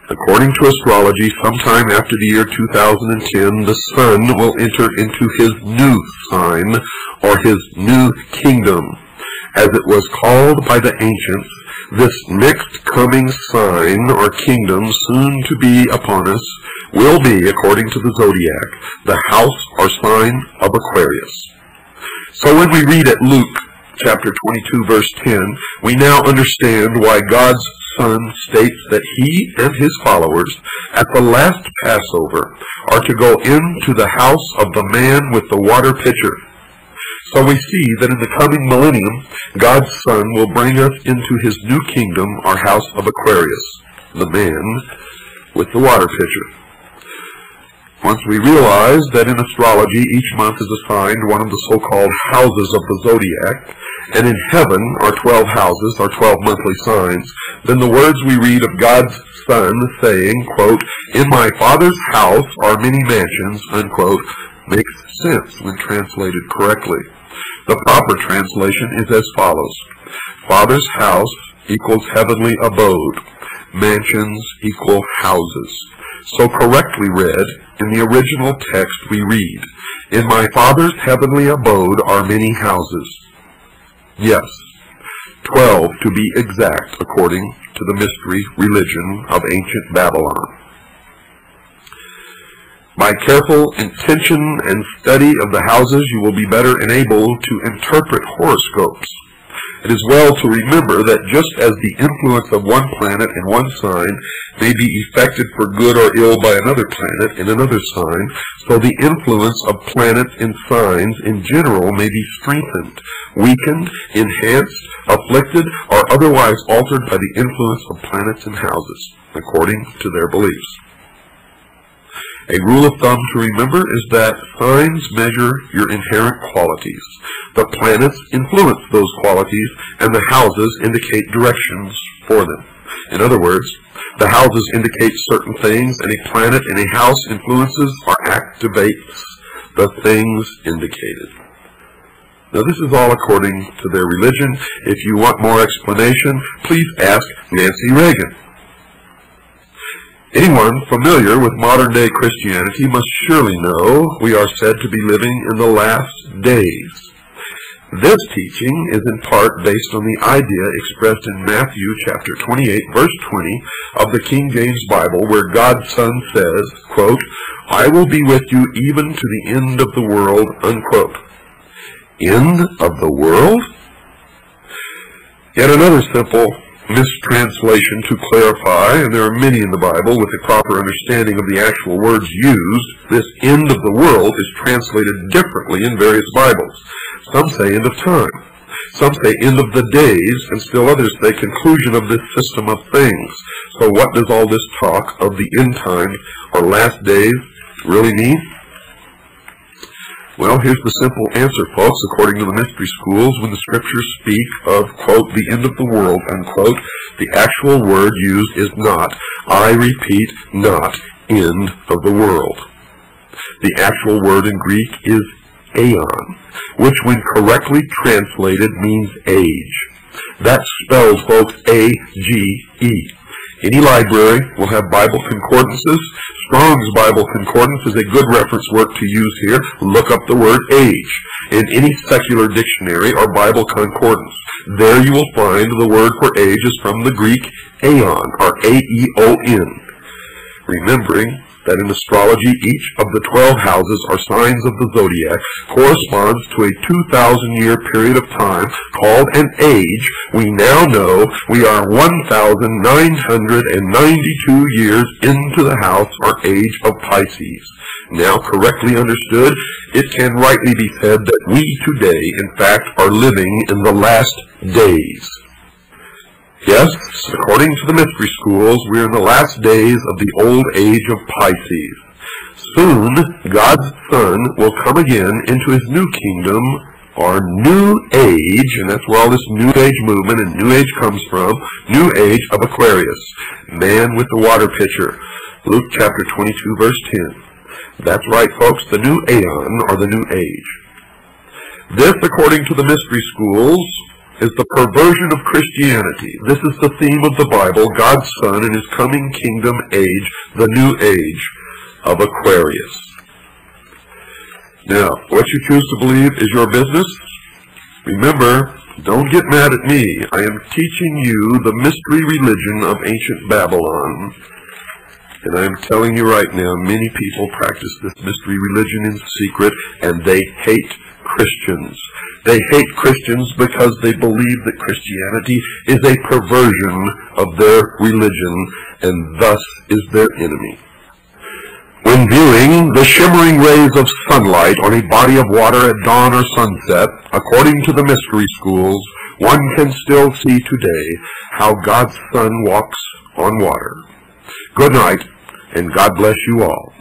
According to astrology, sometime after the year 2010, the sun will enter into his new sign, or his new kingdom. As it was called by the ancients, this next coming sign or kingdom soon to be upon us will be, according to the zodiac, the house or sign of Aquarius. So when we read at Luke chapter 22 verse 10, we now understand why God's Son states that he and his followers at the last Passover are to go into the house of the man with the water pitcher. So we see that in the coming millennium, God's Son will bring us into his new kingdom, our house of Aquarius, the man with the water pitcher. Once we realize that in astrology each month is assigned one of the so-called houses of the zodiac, and in heaven are 12 houses, or 12 monthly signs, then the words we read of God's Son saying, quote, "In my Father's house are many mansions," unquote, makes sense when translated correctly. The proper translation is as follows: Father's house equals heavenly abode. Mansions equal houses. So correctly read, in the original text we read, "In my Father's heavenly abode are many houses." Yes, 12 to be exact, according to the mystery religion of ancient Babylon. By careful intention and study of the houses, you will be better enabled to interpret horoscopes. It is well to remember that just as the influence of one planet in one sign may be effected for good or ill by another planet in another sign, so the influence of planets in signs in general may be strengthened, weakened, enhanced, afflicted, or otherwise altered by the influence of planets in houses, according to their beliefs. A rule of thumb to remember is that signs measure your inherent qualities. The planets influence those qualities, and the houses indicate directions for them. In other words, the houses indicate certain things, and a planet in a house influences or activates the things indicated. Now, this is all according to their religion. If you want more explanation, please ask Nancy Reagan. Anyone familiar with modern-day Christianity must surely know we are said to be living in the last days. This teaching is in part based on the idea expressed in Matthew chapter 28, verse 20 of the King James Bible, where God's Son says, quote, "I will be with you even to the end of the world," unquote. End of the world? Yet another simple mistranslation to clarify, and there are many in the Bible with a proper understanding of the actual words used. This end of the world is translated differently in various Bibles. Some say end of time, some say end of the days, and still others say conclusion of this system of things. So what does all this talk of the end time or last days really mean? Well, here's the simple answer, folks. According to the mystery schools, when the scriptures speak of, quote, "the end of the world," unquote, the actual word used is not, I repeat, not, end of the world. The actual word in Greek is aeon, which when correctly translated means age. That's spelled, folks, A-G-E. Any library will have Bible concordances. Strong's Bible Concordance is a good reference work to use here. Look up the word age in any secular dictionary or Bible concordance. There you will find the word for age is from the Greek aeon, or A-E-O-N. Remembering that in astrology each of the 12 houses or signs of the zodiac corresponds to a 2,000-year period of time called an age, we now know we are 1,992 years into the house or age of Pisces. Now correctly understood, it can rightly be said that we today, in fact, are living in the last days. Yes, according to the mystery schools, we are in the last days of the old age of Pisces. Soon, God's Son will come again into his new kingdom, or new age, and that's where all this new age movement and new age comes from, new age of Aquarius, man with the water pitcher, Luke chapter 22, verse 10. That's right, folks, the new aeon, or the new age. This, according to the mystery schools, is the perversion of Christianity. This is the theme of the Bible, God's Son and his coming kingdom age, the new age of Aquarius. Now, what you choose to believe is your business. Remember, don't get mad at me. I am teaching you the mystery religion of ancient Babylon. And I am telling you right now, many people practice this mystery religion in secret, and they hate Christians. They hate Christians because they believe that Christianity is a perversion of their religion, and thus is their enemy. When viewing the shimmering rays of sunlight on a body of water at dawn or sunset, according to the mystery schools, one can still see today how God's Son walks on water. Good night, and God bless you all.